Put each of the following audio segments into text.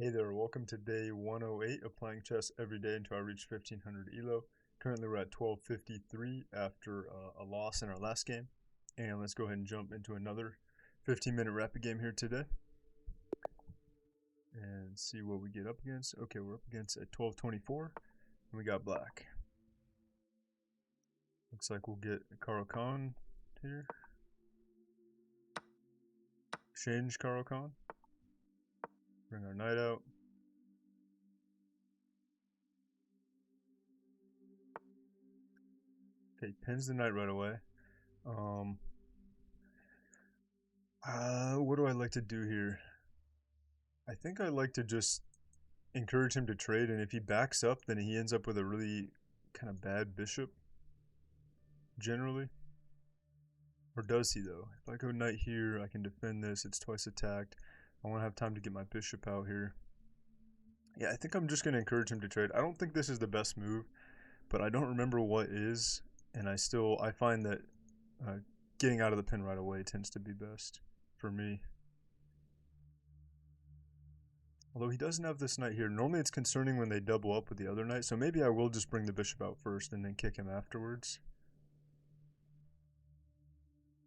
Hey there, welcome to day 108 of playing chess every day until I reach 1500 Elo. Currently we're at 1253 after a loss in our last game. And let's go ahead and jump into another 15-minute rapid game here today. And see what we get up against. Okay, we're up against at 1224, and we got black. Looks like we'll get Karo Khan here. Exchange Karo Khan. Bring our knight out. Okay, pins the knight right away. What do I like to do here? I think I like to just encourage him to trade, and if he backs up, then he ends up with a really kind of bad bishop, generally. Or does he, though? If I go knight here, I can defend this. It's twice attacked. I want to have time to get my bishop out here. Yeah, I think I'm just going to encourage him to trade. I don't think this is the best move, but I don't remember what is, and I find that getting out of the pin right away tends to be best for me. Although he doesn't have this knight here. Normally it's concerning when they double up with the other knight, so maybe I will just bring the bishop out first and then kick him afterwards.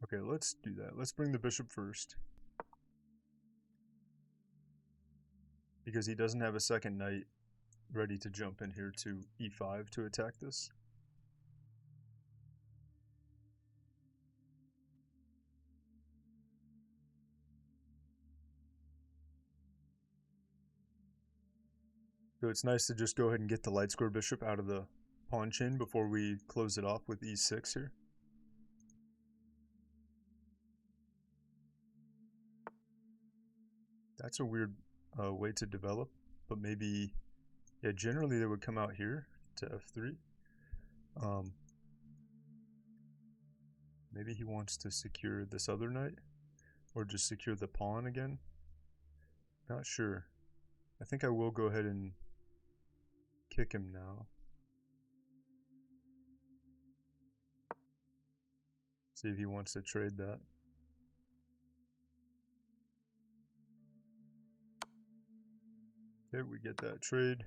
Okay, let's do that. Let's bring the bishop first. Because he doesn't have a second knight ready to jump in here to e5 to attack this. So it's nice to just go ahead and get the light square bishop out of the pawn chain before we close it off with e6 here. That's a weird way to develop, but maybe, yeah, generally they would come out here to f3. Maybe he wants to secure this other knight, or just secure the pawn again. Not sure. I think I will go ahead and kick him now. See if he wants to trade that. Okay, we get that trade.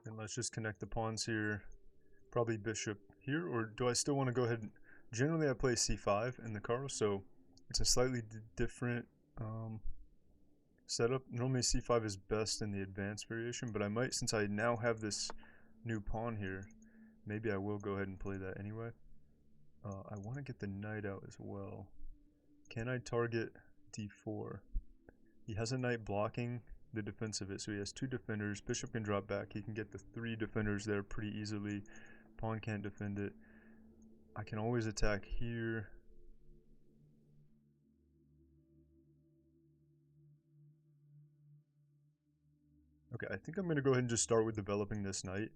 And let's just connect the pawns here. Probably bishop here, or do I still want to go ahead and... Generally I play c5 in the Karo, so it's a slightly different setup. Normally c5 is best in the advanced variation, but I might, since I now have this new pawn here, maybe I will go ahead and play that anyway. I want to get the knight out as well. Can I target d4? He has a knight blocking the defense of it, so he has two defenders. Bishop can drop back. He can get the three defenders there pretty easily. Pawn can't defend it. I can always attack here. Okay, I think I'm going to go ahead and just start with developing this knight.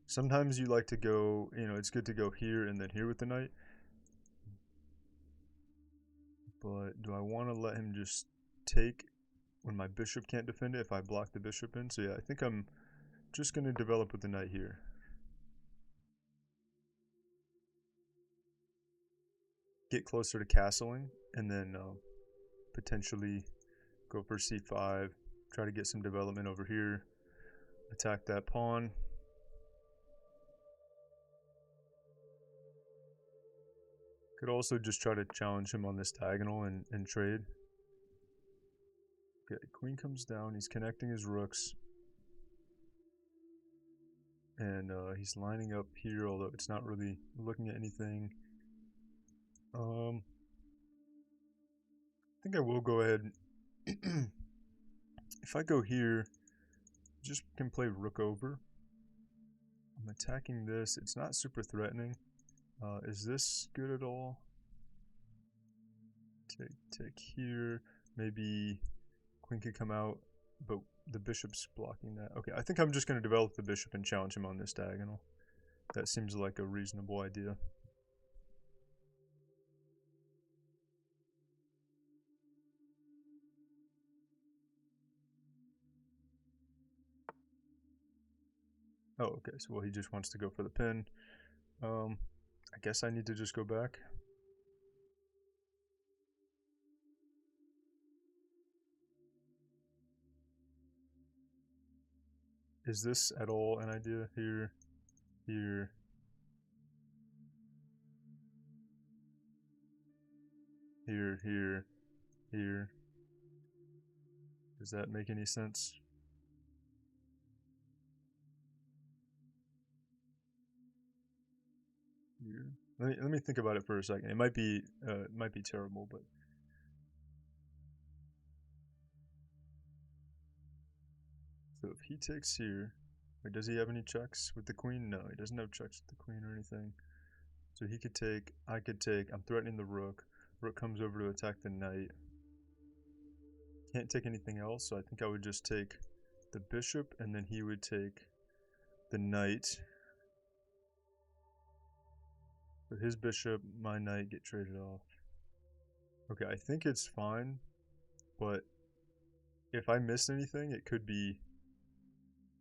Sometimes you like to go, it's good to go here and then here with the knight. But do I want to let him just take when my bishop can't defend it if I block the bishop in? So yeah, I think I'm just going to develop with the knight here. Get closer to castling, and then potentially go for c5, try to get some development over here, attack that pawn. Could also just try to challenge him on this diagonal and trade. Okay, queen comes down, he's connecting his rooks. And he's lining up here, although it's not really looking at anything. I think I will go ahead. If I go here, just can play rook over. I'm attacking this. It's not super threatening. Is this good at all? Take here. Maybe queen could come out, but the bishop's blocking that. Okay, I think I'm just going to develop the bishop and challenge him on this diagonal. That seems like a reasonable idea. Oh, okay, so well, he just wants to go for the pin. I guess I need to just go back. Is this at all an idea? Here, here, here, here, here. Does that make any sense? Here. Let me think about it for a second. It might be terrible, but so if he takes here, wait, does he have any checks with the queen? No, he doesn't have checks with the queen or anything. So he could take, I could take, I'm threatening the rook. Rook comes over to attack the knight. Can't take anything else, so I think I would just take the bishop, and then he would take the knight. So his bishop, my knight get traded off. Okay, I think it's fine, but if I miss anything, it could be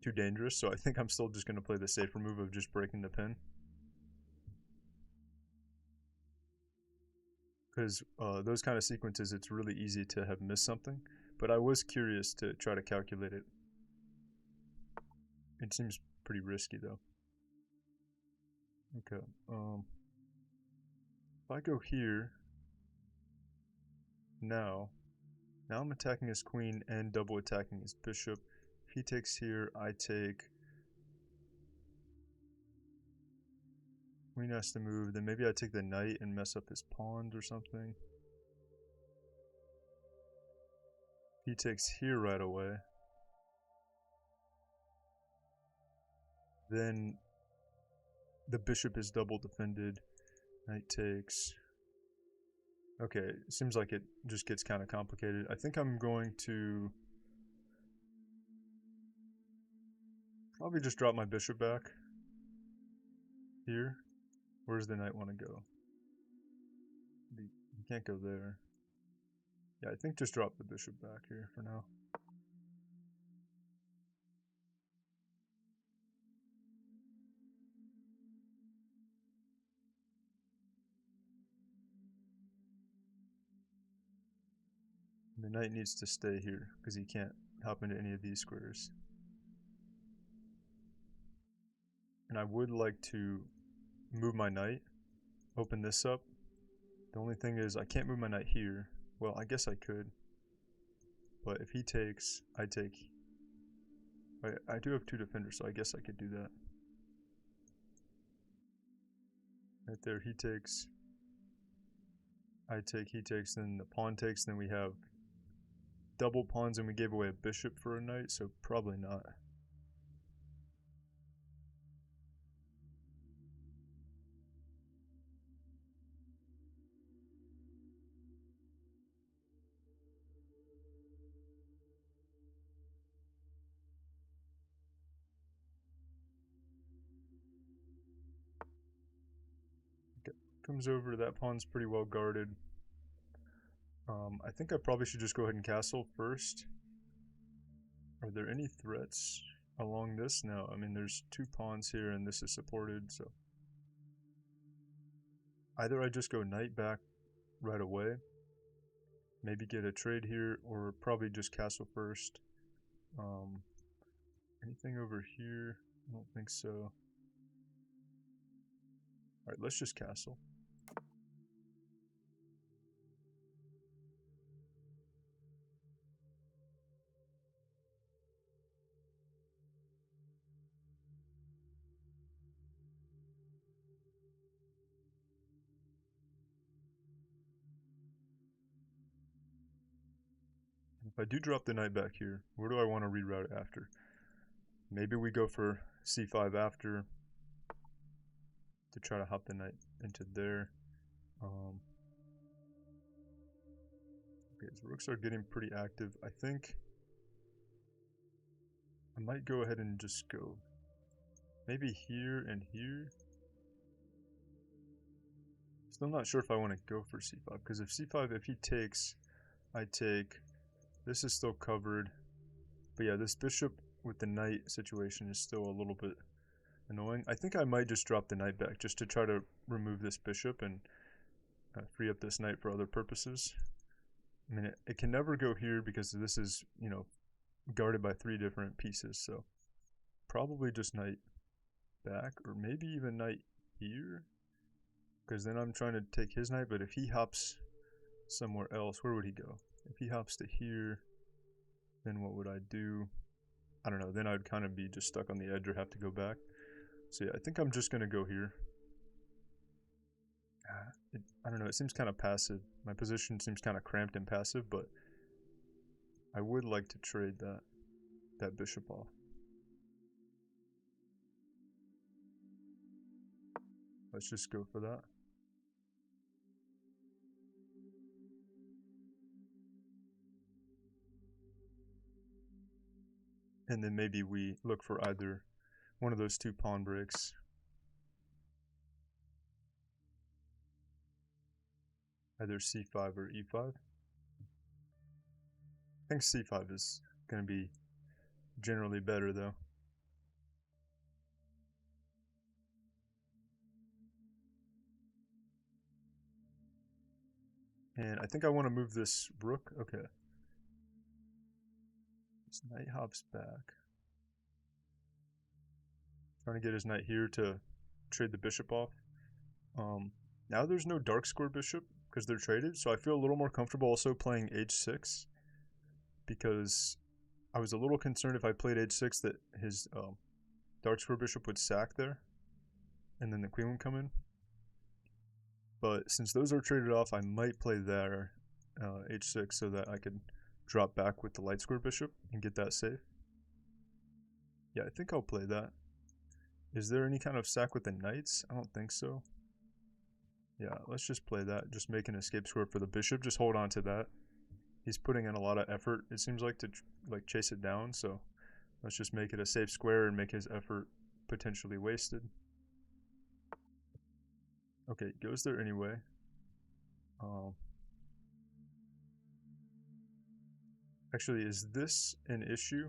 too dangerous, so I think I'm still just going to play the safer move of just breaking the pin. Because those kind of sequences, it's really easy to have missed something, but I was curious to try to calculate it. It seems pretty risky though. Okay, if I go here, now I'm attacking his queen and double attacking his bishop. If he takes here, I take. Queen has to move, then maybe I take the knight and mess up his pawns or something. He takes here right away. Then the bishop is double defended. Knight takes. Okay, seems like it just gets kind of complicated. I think I'm going to probably just drop my bishop back here. Where does the knight want to go? He can't go there. Yeah, I think just drop the bishop back here for now. The knight needs to stay here because he can't hop into any of these squares. And I would like to move my knight, open this up. The only thing is I can't move my knight here. Well, I guess I could. But if he takes, I take. I do have two defenders, so I guess I could do that. Right there, he takes. I take, he takes, then the pawn takes, then we have double pawns and we gave away a bishop for a knight, so probably not. Okay. Comes over, that pawn's pretty well guarded. I think I probably should just go ahead and castle first. Are there any threats along this? No, I mean there's two pawns here and this is supported, so either I just go knight back right away, maybe get a trade here, or probably just castle first. Anything over here? I don't think so. Alright, let's just castle. If I do drop the knight back here, where do I want to reroute after? Maybe we go for c5 after to try to hop the knight into there. Okay, his rooks are getting pretty active. I think I might go ahead and just go maybe here and here. Still not sure if I want to go for c5, because if c5, if he takes, I take. This is still covered. But yeah, this bishop with the knight situation is still a little bit annoying. I think I might just drop the knight back just to try to remove this bishop and free up this knight for other purposes. I mean, it can never go here because this is, you know, guarded by three different pieces, so probably just knight back, or maybe even knight here, because then I'm trying to take his knight, but if he hops somewhere else, where would he go? If he hops to here, then what would I do? I don't know, then I'd kind of be just stuck on the edge or have to go back. So yeah, I think I'm just going to go here. I don't know, it seems kind of passive. My position seems kind of cramped and passive, but I would like to trade that bishop off. Let's just go for that. And then maybe we look for either one of those two pawn breaks. Either c5 or e5. I think c5 is going to be generally better though. And I think I want to move this rook. Okay. This knight hops back. Trying to get his knight here to trade the bishop off. Now there's no dark square bishop because they're traded, so I feel a little more comfortable also playing h6, because I was a little concerned if I played h6 that his dark square bishop would sack there and then the queen would come in. But since those are traded off, I might play there h6 so that I could drop back with the light square bishop and get that safe. Yeah, I think I'll play that. Is there any kind of sack with the knights? I don't think so. Yeah, let's just play that. Just make an escape square for the bishop. Just hold on to that. He's putting in a lot of effort, it seems like, to chase it down. So let's just make it a safe square and make his effort potentially wasted. Okay, it goes there anyway. Actually, is this an issue?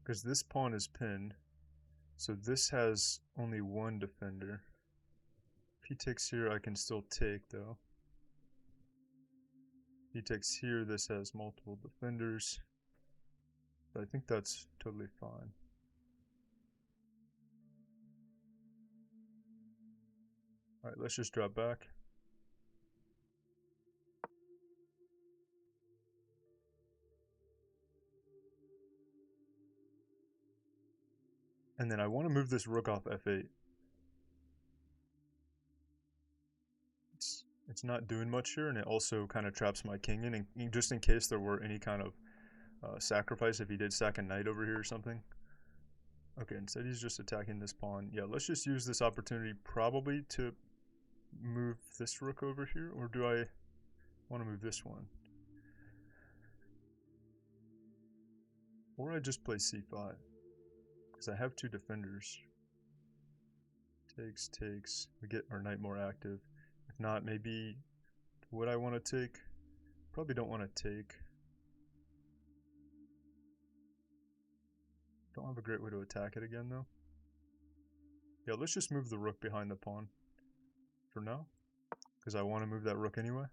Because this pawn is pinned. So this has only one defender. If he takes here, I can still take though. If he takes here, this has multiple defenders. But I think that's totally fine. Alright, let's just drop back. And then I want to move this rook off f8. It's not doing much here, and it also kind of traps my king in, and just in case there were any kind of sacrifice, if he did sack a knight over here or something. Okay, instead he's just attacking this pawn. Yeah, let's just use this opportunity probably to move this rook over here, or do I want to move this one? Or I just play c5, because I have two defenders. Takes. We get our knight more active. If not, maybe would I want to take? Probably don't want to take. Don't have a great way to attack it again though. Yeah, let's just move the rook behind the pawn for now, because I want to move that rook anyway.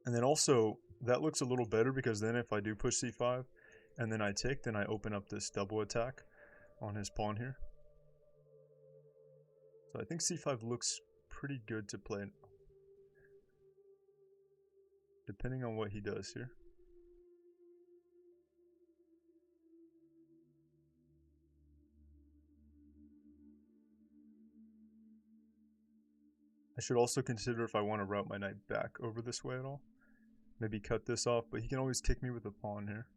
And then also, that looks a little better because then if I do push c5 and then I take, then I open up this double attack on his pawn here. So I think c5 looks pretty good to play, depending on what he does here. I should also consider if I want to route my knight back over this way at all. Maybe cut this off, but he can always kick me with a pawn here.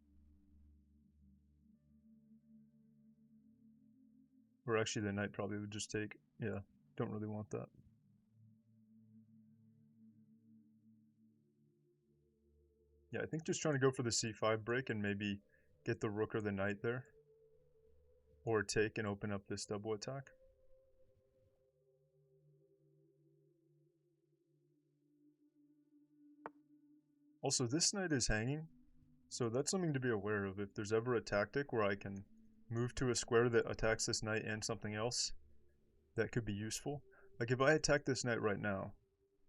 Or actually the knight probably would just take. Yeah, don't really want that. Yeah, I think just trying to go for the c5 break and maybe get the rook or the knight there. Or take and open up this double attack. Also, this knight is hanging, so that's something to be aware of. If there's ever a tactic where I can move to a square that attacks this knight and something else, that could be useful. Like if I attack this knight right now,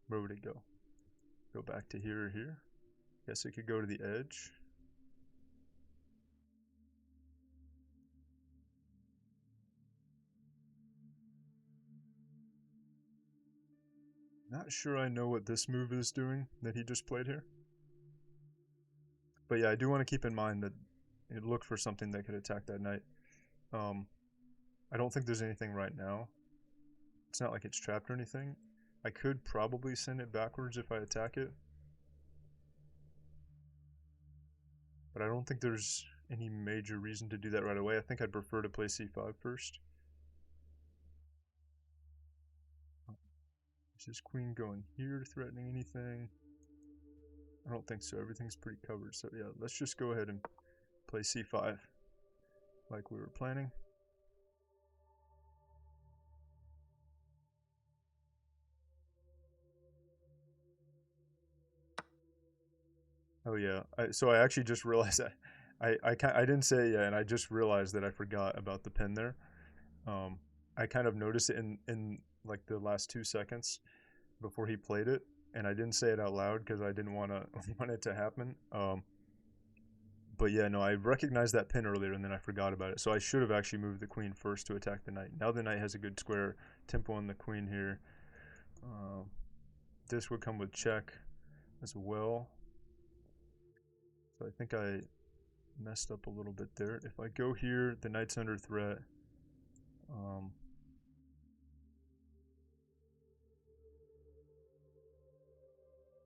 where would it go? Go back to here or here? Guess it could go to the edge. Not sure I know what this move is doing that he just played here. But yeah, I do want to keep in mind that look for something that could attack that knight. I don't think there's anything right now. It's not like it's trapped or anything. I could probably send it backwards if I attack it. But I don't think there's any major reason to do that right away. I think I'd prefer to play c5 first. Is this queen going here, threatening anything? I don't think so. Everything's pretty covered. So yeah, let's just go ahead and play c5 like we were planning. Oh yeah. So I actually just realized that I didn't say it yet, and I just realized that I forgot about the pin there. I kind of noticed it in like the last 2 seconds before he played it, and I didn't say it out loud because I didn't want to want it to happen. But yeah, no, I recognized that pin earlier, and then I forgot about it. So I should have actually moved the queen first to attack the knight. Now the knight has a good square tempo on the queen here. This would come with check as well. So I think I messed up a little bit there. If I go here, the knight's under threat.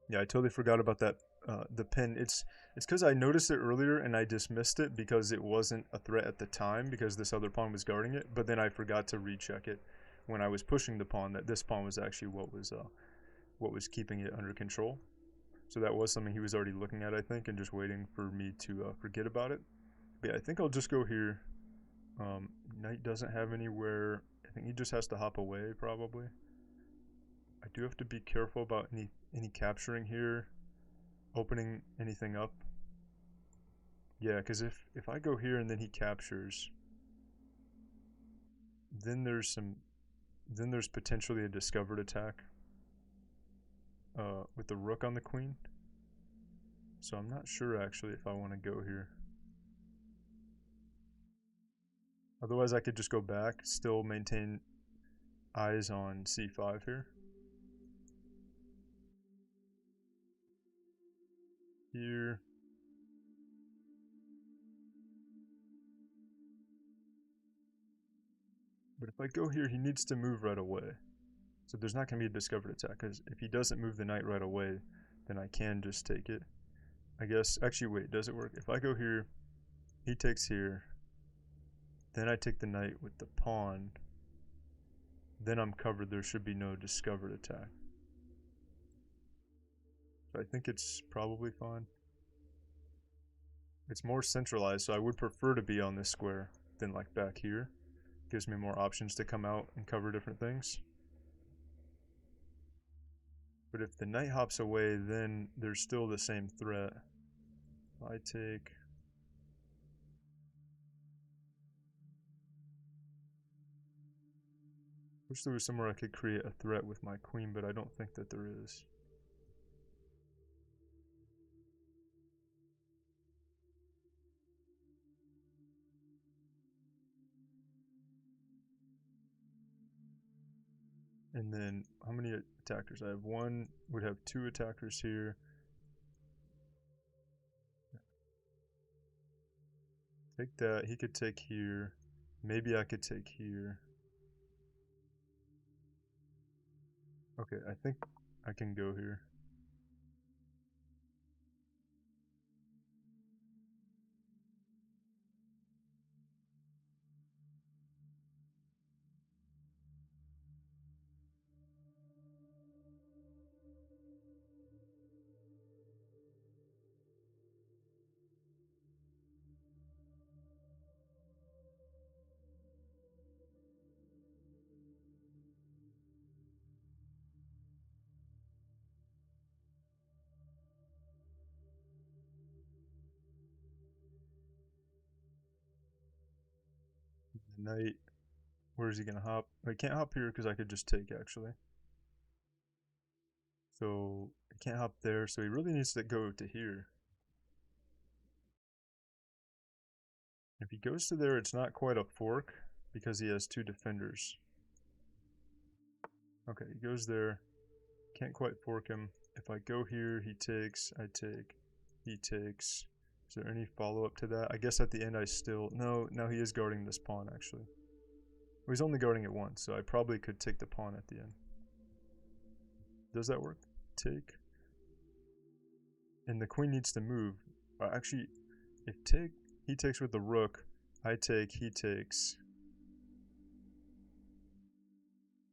Yeah, I totally forgot about that. The pin. It's because I noticed it earlier and I dismissed it because it wasn't a threat at the time because this other pawn was guarding it. But then I forgot to recheck it when I was pushing the pawn that this pawn was actually what was keeping it under control. So that was something he was already looking at, I think, and just waiting for me to forget about it. But yeah, I think I'll just go here. Knight doesn't have anywhere. I think he just has to hop away probably. I do have to be careful about any capturing here, opening anything up. Yeah, because if I go here and then he captures, then there's potentially a discovered attack with the rook on the queen. So I'm not sure actually if I want to go here. Otherwise I could just go back, still maintain eyes on c5 here. Here. But if I go here, he needs to move right away. So there's not going to be a discovered attack, because if he doesn't move the knight right away, then I can just take it. I guess, actually wait, does it work? If I go here, he takes here, then I take the knight with the pawn, then I'm covered, there should be no discovered attack. So I think it's probably fine. It's more centralized, so I would prefer to be on this square than like back here. Gives me more options to come out and cover different things. But if the knight hops away, then there's still the same threat. I take... Wish there was somewhere I could create a threat with my queen, but I don't think that there is. And then, how many attackers? I have one, would have two attackers here. Take that, he could take here. Maybe I could take here. Okay, I think I can go here. The knight Where is he gonna hop? I can't hop here because I could just take actually. So he can't hop there, so he really needs to go to here. If he goes to there, it's not quite a fork because he has two defenders. Okay, he goes there. Can't quite fork him. If I go here, he takes, I take, he takes. Is there any follow-up to that? I guess at the end I still... No, now he is guarding this pawn, actually. Well, he's only guarding it once, so I probably could take the pawn at the end. Does that work? Take. And the queen needs to move. Actually, if take, he takes with the rook, I take, he takes.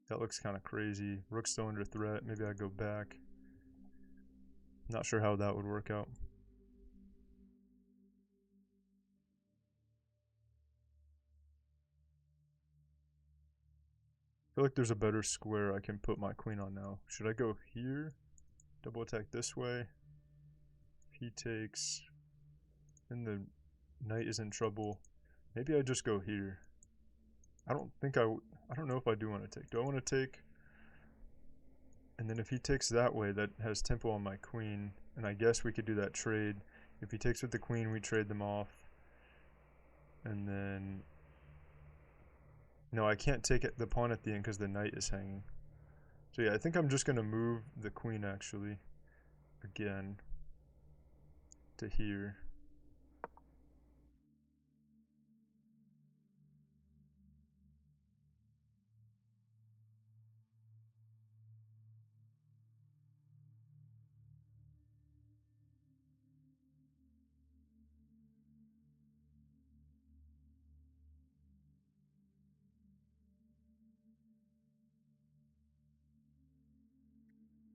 That looks kind of crazy. Rook's still under threat. Maybe I go back. Not sure how that would work out. I feel like there's a better square I can put my queen on now. Should I go here? Double attack this way. If he takes, then the knight is in trouble. Maybe I just go here. I don't know if I do want to take. Do I want to take? And then if he takes that way, that has tempo on my queen. And I guess we could do that trade. If he takes with the queen, we trade them off. And then... No, I can't take the pawn at the end because the knight is hanging. So yeah, I think I'm just going to move the queen actually. Again. To here.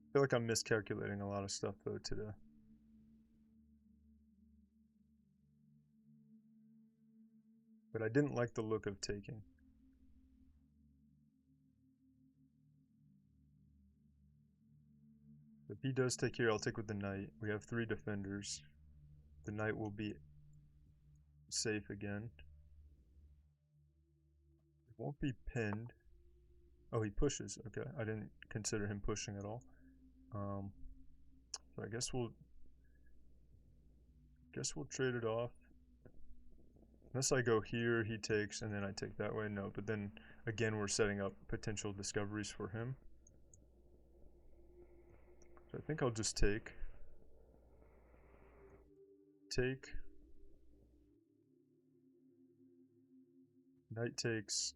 I feel like I'm miscalculating a lot of stuff though today. But I didn't like the look of taking. If he does take here, I'll take with the knight. We have 3 defenders. The knight will be safe again. It won't be pinned. Oh, he pushes. Okay, I didn't consider him pushing at all. So I guess we'll trade it off. Unless I go here, he takes, and then I take that way. No, but then again, we're setting up potential discoveries for him. So I think I'll just take. Take. Knight takes.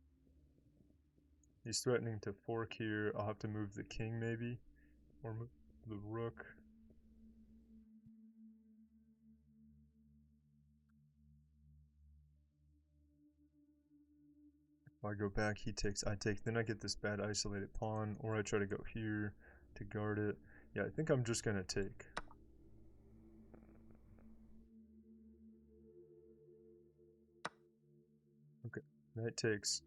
He's threatening to fork here. I'll have to move the king maybe. Or move the rook. If I go back, he takes, I take. Then I get this bad isolated pawn. Or I try to go here to guard it. Yeah, I think I'm just going to take. Okay, knight takes.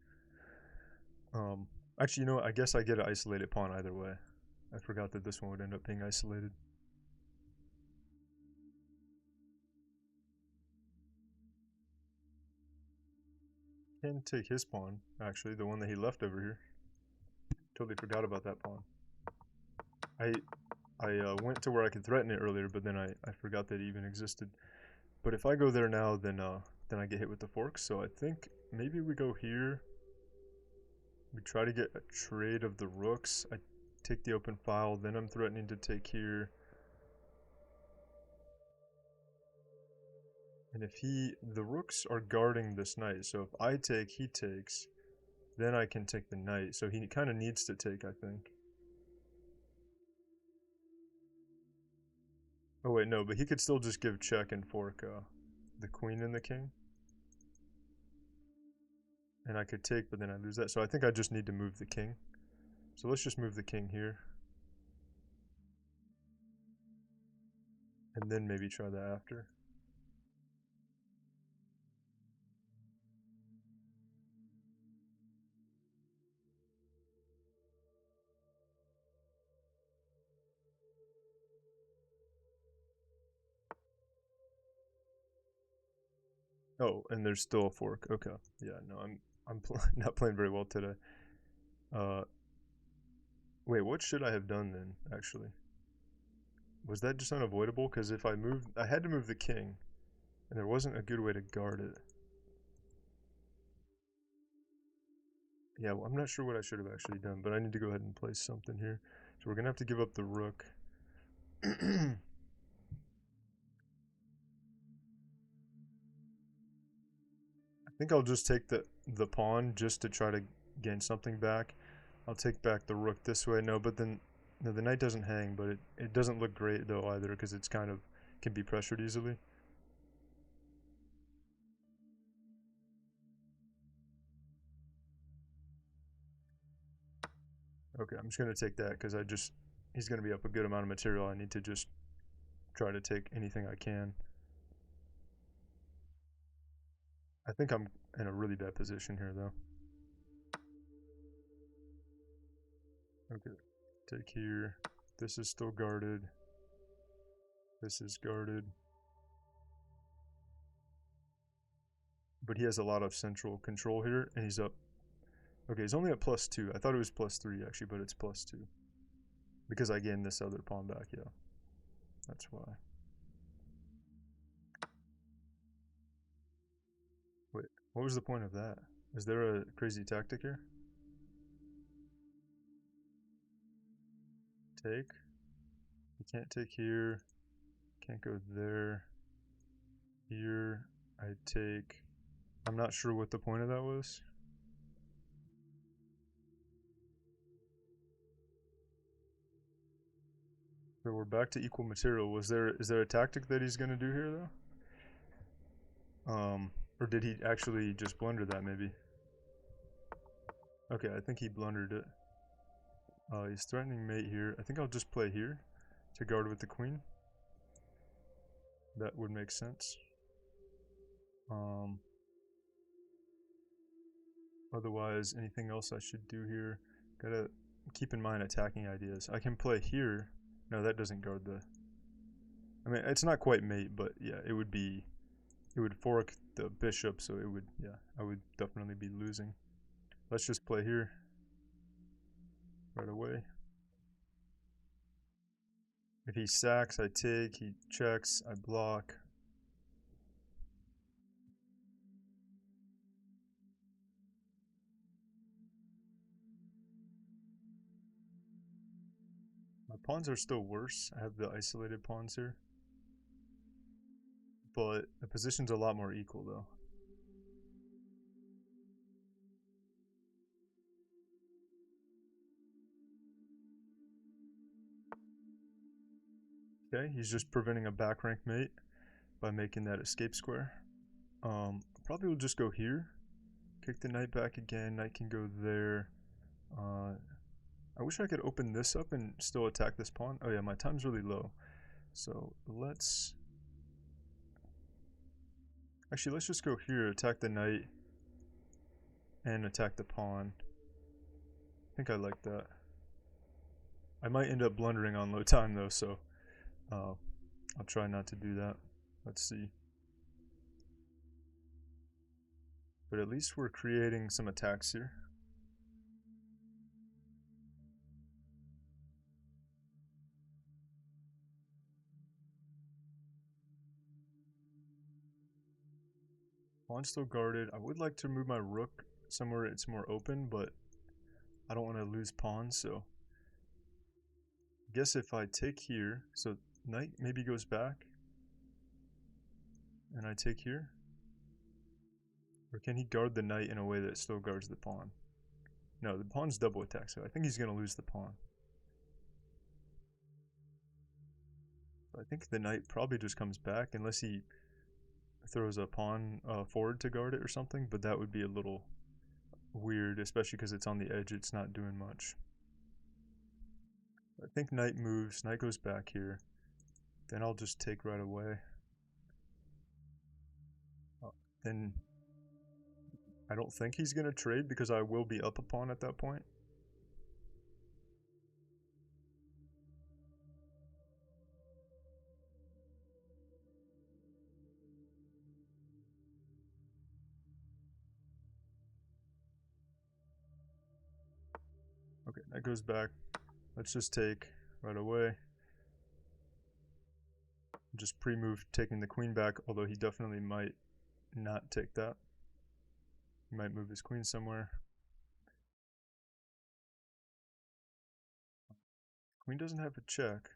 Actually, you know what? I guess I get an isolated pawn either way. I forgot that this one would end up being isolated. Can take his pawn, actually, the one that he left over here. Totally forgot about that pawn. I went to where I could threaten it earlier, but then I forgot that it even existed. But if I go there now, then I get hit with the forks. So I think maybe we go here. We try to get a trade of the rooks. I take the open file, then I'm threatening to take here. And if the rooks are guarding this knight, so if I take, he takes, then I can take the knight. So he kind of needs to take, I think. Oh wait, no, but he could still just give check and fork the queen and the king. And I could take, but then I lose that. So I think I just need to move the king. So let's just move the king here. And then maybe try that after. Oh, and there's still a fork. Okay. Yeah, no, I'm not playing very well today. Uh, wait, what should I have done then, actually? Was that just unavoidable? Because if I moved, I had to move the king, and there wasn't a good way to guard it. Yeah, well, I'm not sure what I should have actually done, but I need to go ahead and place something here. So we're gonna have to give up the rook. I think I'll just take the pawn just to try to gain something back. I'll take back the rook this way. No, but then no, the knight doesn't hang, but it doesn't look great though either because it's kind of can be pressured easily. Okay, I'm just gonna take that because he's gonna be up a good amount of material. I need to just try to take anything I can. I think I'm in a really bad position here though. Okay, take here. This is still guarded. This is guarded. But he has a lot of central control here, and he's up. Okay, he's only at +2. I thought it was +3 actually, but it's +2. Because I gained this other pawn back, yeah. That's why. Wait, what was the point of that? Is there a crazy tactic here? Take? You can't take here. Can't go there. Here, I take. I'm not sure what the point of that was. So we're back to equal material. Is there a tactic that he's gonna do here though? Or did he actually just blunder that maybe? Okay, I think he blundered it. He's threatening mate here. I think I'll just play here to guard with the queen. That would make sense. Um, Otherwise, anything else I should do here? Gotta keep in mind attacking ideas. I can play here. No, that doesn't guard the. I mean, it's not quite mate, but yeah, it would be. It would fork the bishop, so it would. Yeah, I would definitely be losing. Let's just play here right away. If he sacks, I take. He checks, I block. My pawns are still worse. I have the isolated pawns here. But the position's a lot more equal though. Okay, he's just preventing a back rank mate by making that escape square. Probably will just go here. Kick the knight back again. Knight can go there. I wish I could open this up and still attack this pawn. Oh yeah, my time's really low. So let's... Actually, let's just go here, attack the knight, and attack the pawn. I think I like that. I might end up blundering on low time though, so I'll try not to do that. Let's see. But at least we're creating some attacks here. Pawn's still guarded. I would like to move my rook somewhere it's more open, but I don't want to lose pawns, so I guess if I take here, so knight maybe goes back, and I take here? Or can he guard the knight in a way that still guards the pawn? No, the pawn's double attack, so I think he's going to lose the pawn. I think the knight probably just comes back, unless he throws a pawn forward to guard it or something, but that would be a little weird, especially because it's on the edge, it's not doing much. I think knight moves, knight goes back here. Then I'll just take right away. Then I don't think he's going to trade because I will be up a pawn at that point. Okay, that goes back. Let's just take right away. Just pre-move taking the queen back, although he definitely might not take that. He might move his queen somewhere. Queen doesn't have a check,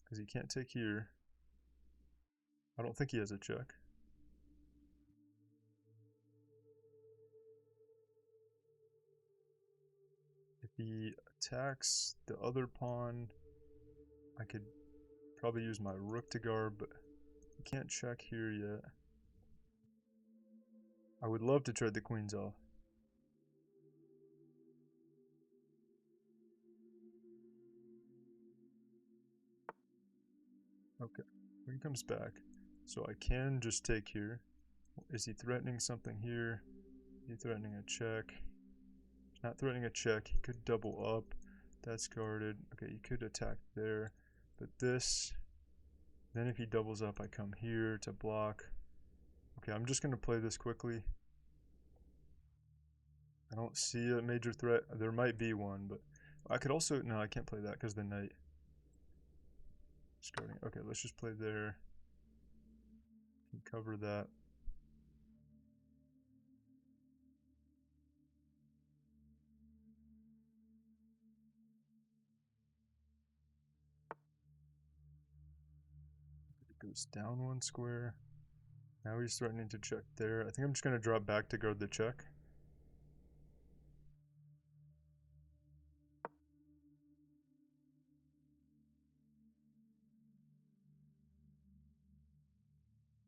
because he can't take here. I don't think he has a check. If he attacks the other pawn, I could probably use my rook to guard, but he can't check here yet. I would love to trade the queens off. Okay, queen comes back. So I can just take here. Is he threatening something here? Is he threatening a check? Not threatening a check. He could double up. That's guarded. Okay, he could attack there. But this, then if he doubles up, I come here to block. Okay, I'm just going to play this quickly. I don't see a major threat. There might be one, but I could also, no, I can't play that because the knight is guarding. Okay, let's just play there. Can cover that. It goes down one square. Now he's threatening to check there. I think I'm just going to drop back to guard the check.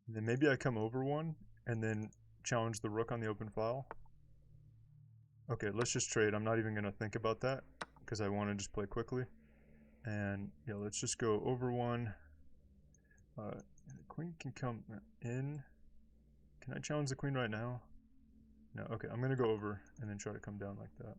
And then maybe I come over one and then challenge the rook on the open file. Okay, let's just trade. I'm not even going to think about that because I want to just play quickly. And yeah, let's just go over one. The queen can come in. Can I challenge the queen right now? No, okay, I'm going to go over and then try to come down like that.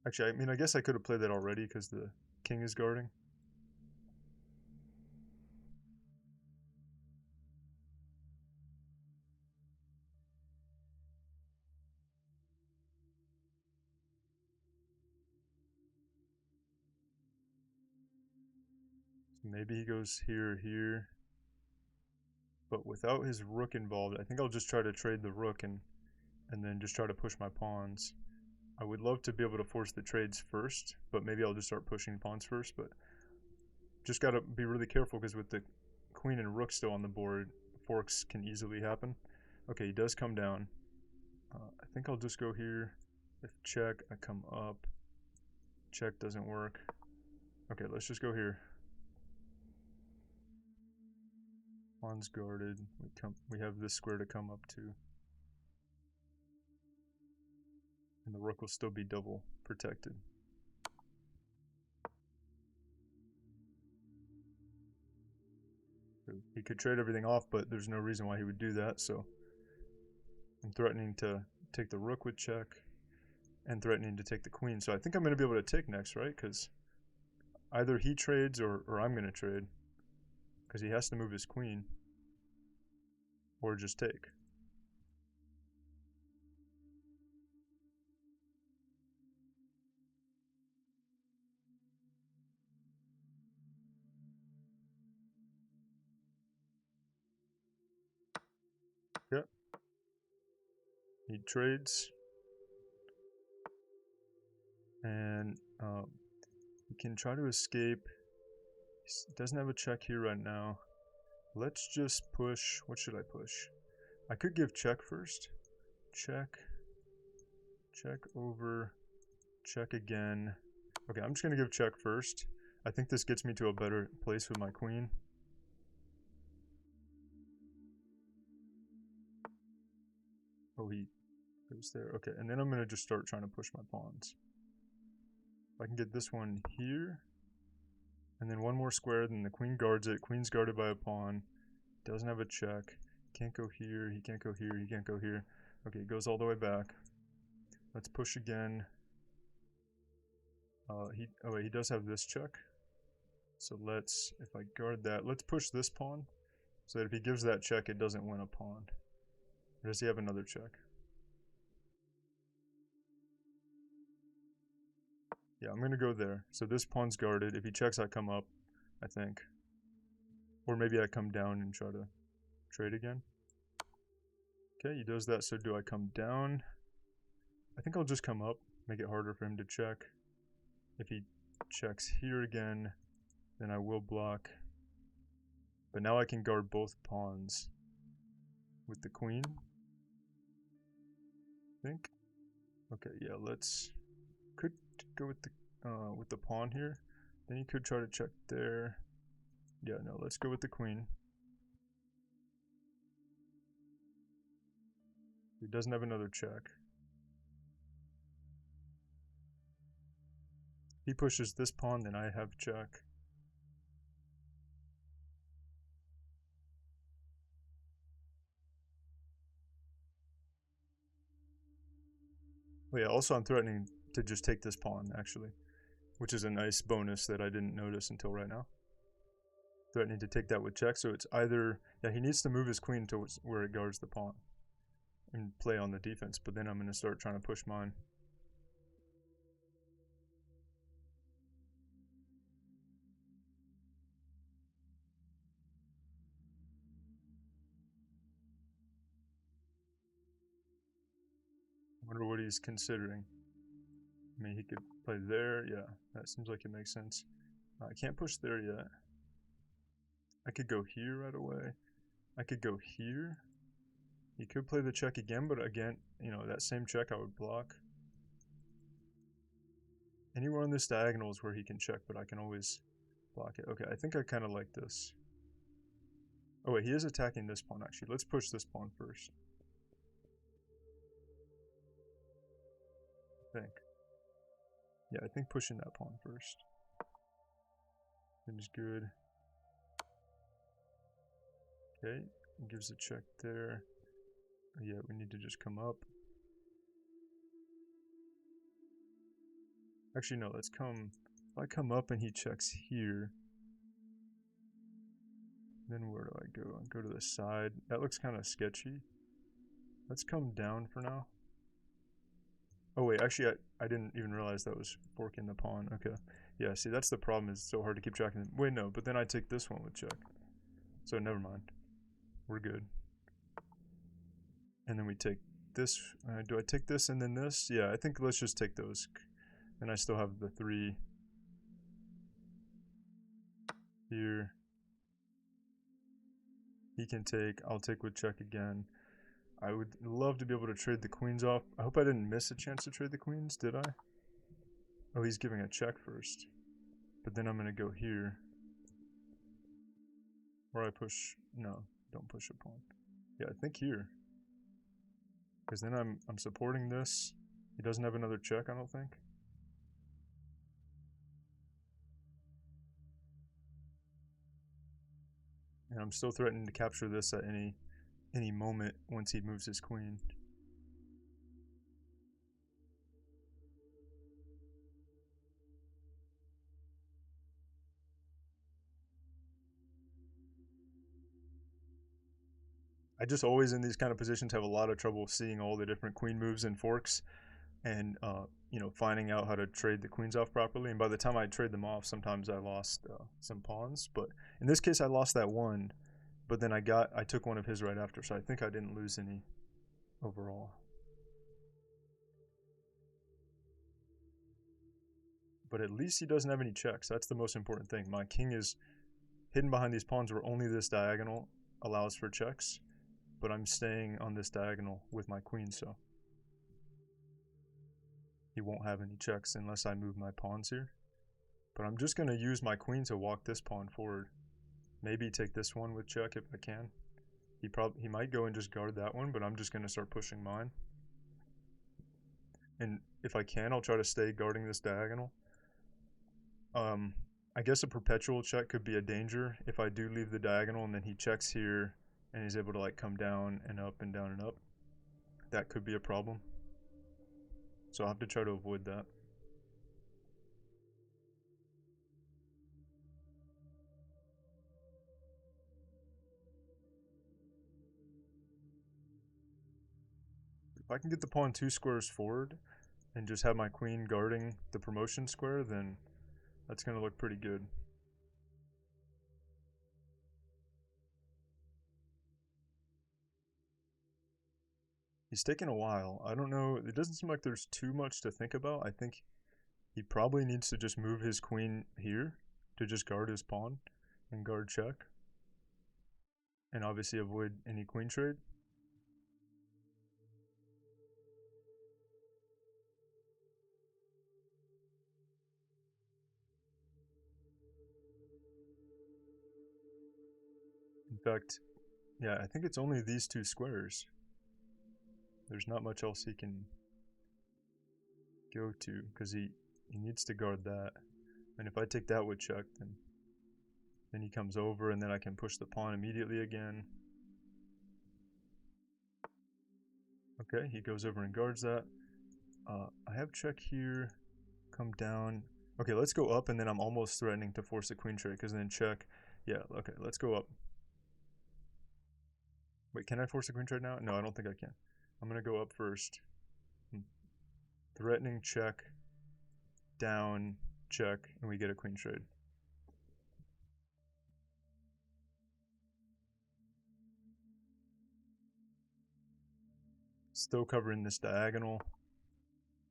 Actually, I mean, I guess I could have played that already because the king is guarding. So maybe he goes here or here. But without his rook involved, I think I'll just try to trade the rook and then just try to push my pawns. I would love to be able to force the trades first, but maybe I'll just start pushing pawns first. But just got to be really careful because with the queen and rook still on the board, forks can easily happen. Okay, he does come down. I think I'll just go here. If check, I come up. Check doesn't work. Okay, let's just go here. Pawn's guarded. We have this square to come up to. And the rook will still be double protected. He could trade everything off, but there's no reason why he would do that, so I'm threatening to take the rook with check and threatening to take the queen. So I think I'm going to be able to take next, right? Because either he trades or I'm going to trade because he has to move his queen or just take. Yep. He trades. And he can try to escape. He doesn't have a check here right now. Let's just push. What should I push? I could give check first. Check. Check over. Check again. Okay, I'm just going to give check first. I think this gets me to a better place with my queen. Oh, he goes there. Okay, and then I'm going to just start trying to push my pawns. If I can get this one here, and then one more square, then the queen guards it. Queen's guarded by a pawn. Doesn't have a check. Can't go here. He can't go here. He can't go here. Okay, it goes all the way back. Let's push again. Oh wait, he does have this check. So let's, if I guard that, let's push this pawn. so that if he gives that check, it doesn't win a pawn. Or does he have another check? Yeah, I'm gonna go there. So this pawn's guarded. If he checks, I come up, I think. Or maybe I come down and try to trade again. Okay, he does that, so do I come down? I think I'll just come up, make it harder for him to check. If he checks here again, then I will block. But now I can guard both pawns with the queen, I think. Okay, yeah, could go with the pawn here. Then he could try to check there. Yeah, no, let's go with the queen. He doesn't have another check. He pushes this pawn, then I have check. Oh yeah, also I'm threatening to just take this pawn, actually, which is a nice bonus that I didn't notice until right now. Threatening to take that with check, so it's either, yeah, he needs to move his queen to where it guards the pawn and play on the defense, but then I'm going to start trying to push mine. I wonder what he's considering. I mean, he could play there. Yeah, that seems like it makes sense. I can't push there yet. I could go here right away. I could go here. He could play the check again, but again, you know, that same check I would block. Anywhere on this diagonal is where he can check, but I can always block it. Okay, I think I kind of like this. Oh wait, he is attacking this pawn actually. Let's push this pawn first. I think. Yeah, I think pushing that pawn first seems good. Okay, gives a check there. Yeah, we need to just come up. Actually, no, let's come. If I come up and he checks here, then where do I go? I go to the side. That looks kind of sketchy. Let's come down for now. Oh wait, actually I didn't even realize that was forking the pawn. Okay. Yeah, see that's the problem, it's so hard to keep track of them. Wait, no, but then I take this one with check. So never mind. We're good. And then we take this. Do I take this and then this? Yeah, I think let's just take those. And I still have the 3 here. He can take, I'll take with check again. I would love to be able to trade the queens off. I hope I didn't miss a chance to trade the queens, did I? Oh, he's giving a check first. But then I'm going to go here. Or I push, no, don't push a pawn. Yeah, I think here. Because then I'm supporting this. He doesn't have another check, I don't think. And I'm still threatening to capture this at any moment once he moves his queen. I just always in these kind of positions have a lot of trouble seeing all the different queen moves and forks, and you know, finding out how to trade the queens off properly. And by the time I trade them off, sometimes I lost some pawns. But in this case, I lost that one. But then I took one of his right after, so I think I didn't lose any overall. But at least he doesn't have any checks. That's the most important thing. My king is hidden behind these pawns where only this diagonal allows for checks. But I'm staying on this diagonal with my queen, so he won't have any checks unless I move my pawns here. But I'm just going to use my queen to walk this pawn forward. Maybe take this one with check if I can. He might go and just guard that one, but I'm just going to start pushing mine. And if I can, I'll try to stay guarding this diagonal. I guess a perpetual check could be a danger if I do leave the diagonal and then he checks here and he's able to like come down and up and down and up. That could be a problem. So I'll have to try to avoid that. If I can get the pawn 2 squares forward and just have my queen guarding the promotion square, then that's going to look pretty good. He's taking a while. I don't know. It doesn't seem like there's too much to think about. I think he probably needs to just move his queen here to just guard his pawn and guard check. And obviously avoid any queen trade. In fact, yeah, I think it's only these 2 squares. There's not much else he can go to because he needs to guard that. And if I take that with check, then he comes over and then I can push the pawn immediately again. Okay, he goes over and guards that. I have check here, come down. Okay, let's go up and then I'm almost threatening to force a queen trade because then check. Yeah, okay, let's go up. Wait, can I force a queen trade now? No, I don't think I can. I'm going to go up first. Threatening check, down, check, and we get a queen trade. Still covering this diagonal.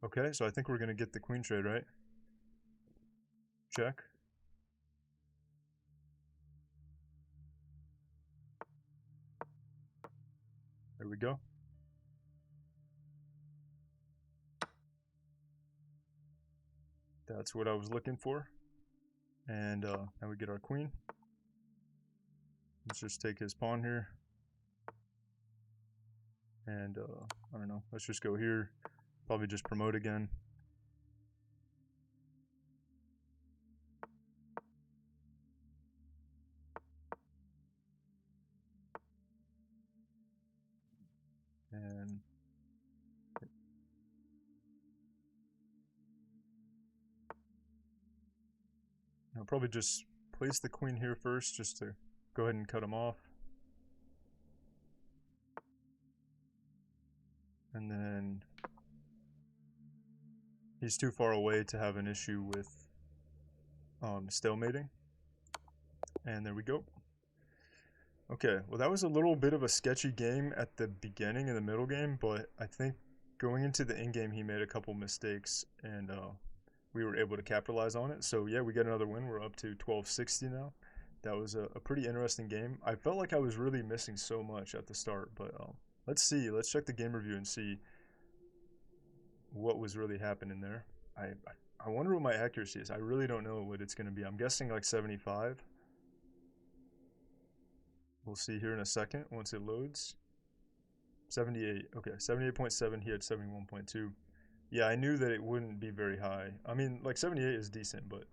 Okay, so I think we're going to get the queen trade, right? Check. There we go. That's what I was looking for. And now we get our queen. Let's just take his pawn here. And I don't know, let's just go here. Probably just promote again. And I'll probably just place the queen here first just to go ahead and cut him off. And then he's too far away to have an issue with stalemating. And there we go. Okay, well that was a little bit of a sketchy game at the beginning and the middle game, but I think going into the end game he made a couple mistakes and we were able to capitalize on it. So yeah, we get another win. We're up to 1260 now. That was a pretty interesting game. I felt like I was really missing so much at the start, but let's see. Let's check the game review and see what was really happening there. I wonder what my accuracy is. I really don't know what it's going to be. I'm guessing like 75. We'll see here in a second once it loads. 78. Okay, 78.7. He had 71.2. Yeah, I knew that it wouldn't be very high. I mean, like 78 is decent, but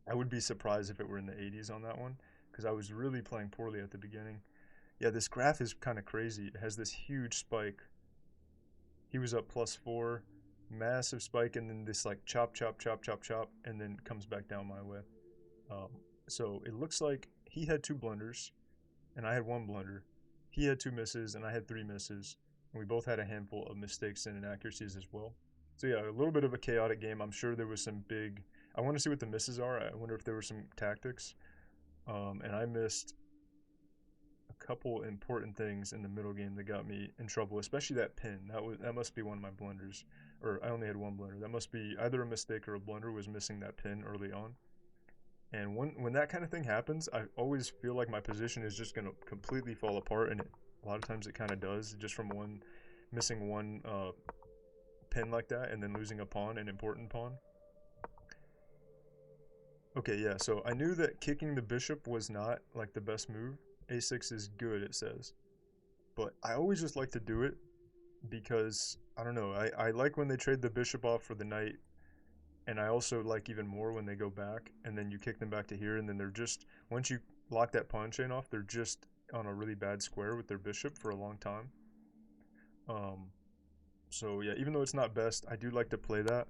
I would be surprised if it were in the 80s on that one because I was really playing poorly at the beginning. Yeah, this graph is kind of crazy. It has this huge spike. He was up +4, massive spike, and then this like chop, chop, chop, chop, chop, and then comes back down my way. So it looks like he had 2 blunders, and I had 1 blunder. He had 2 misses, and I had 3 misses. And we both had a handful of mistakes and inaccuracies as well. So yeah, a little bit of a chaotic game. I'm sure there was some big... I want to see what the misses are. I wonder if there were some tactics. And I missed a couple important things in the middle game that got me in trouble, especially that pin. That must be one of my blunders. Or I only had 1 blunder. That must be either a mistake or a blunder was missing that pin early on. And when that kind of thing happens, I always feel like my position is just going to completely fall apart, and a lot of times it kind of does, just from missing one pin like that, and then losing a pawn, an important pawn. Okay, yeah, so I knew that kicking the bishop was not like the best move. A6 is good, it says. But I always just like to do it because, I don't know, I like when they trade the bishop off for the knight. And I also like even more when they go back and then you kick them back to here and then they're just, once you lock that pawn chain off, they're just on a really bad square with their bishop for a long time. So yeah, even though it's not best, I do like to play that.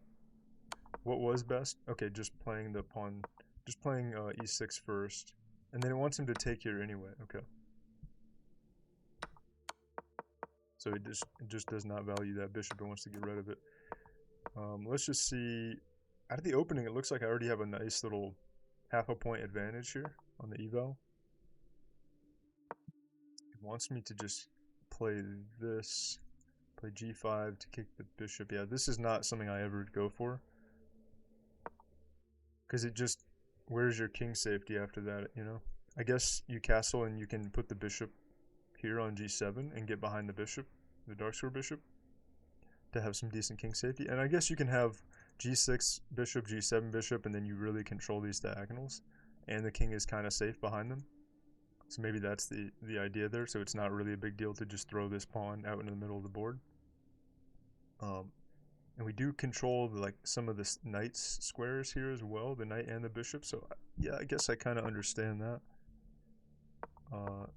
What was best? Okay, just playing the pawn, just playing e6 first. And then it wants him to take here anyway, okay. So it just does not value that bishop and wants to get rid of it. Let's just see. Out of the opening, it looks like I already have a nice little half a point advantage here on the eval. It wants me to just play this, play g5 to kick the bishop. Yeah, this is not something I ever go for, because it just, where's your king safety after that, you know? I guess you castle and you can put the bishop here on g7 and get behind the bishop, the dark square bishop, to have some decent king safety. And I guess you can have g6 bishop, g7 bishop, and then you really control these diagonals, and the king is kind of safe behind them. So maybe that's the idea there. So it's not really a big deal to just throw this pawn out into the middle of the board. And we do control like some of the knight's squares here as well, the knight and the bishop. So yeah, I guess I kind of understand that. And